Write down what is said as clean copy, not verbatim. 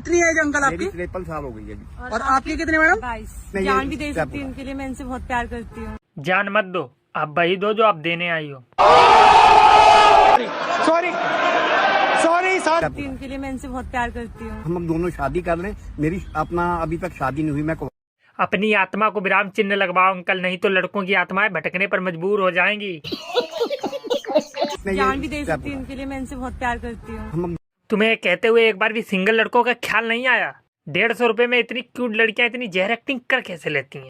कितनी as uncle आपकी? 53 साल हो गई है जी। और आपकी कितनी मैडम? 22। जान भी दे सकती हूँ उनके लिए, मैं इनसे बहुत प्यार करती हूँ। जान मत दो, आप वही दो जो आप देने आई हो। सॉरी उनके लिए मैं इनसे बहुत प्यार करती हूँ। हम दोनों शादी कर लें, मेरी अपना अभी तक शादी नहीं हुई। मैं अपनी आत्मा को विराम चिन्ह लगवाओ अंकल, नहीं तो लड़कों की आत्माएं भटकने पर मजबूर हो जाएंगी। जान भी दे सकती हूँ उनके लिए, मैं इनसे बहुत प्यार करती हूँ। तुम्हें कहते हुए एक बार भी सिंगल लड़कों का ख्याल नहीं आया? 150 रुपए में इतनी क्यूट लड़कियां इतनी जहर एक्टिंग कर कैसे लेती हैं?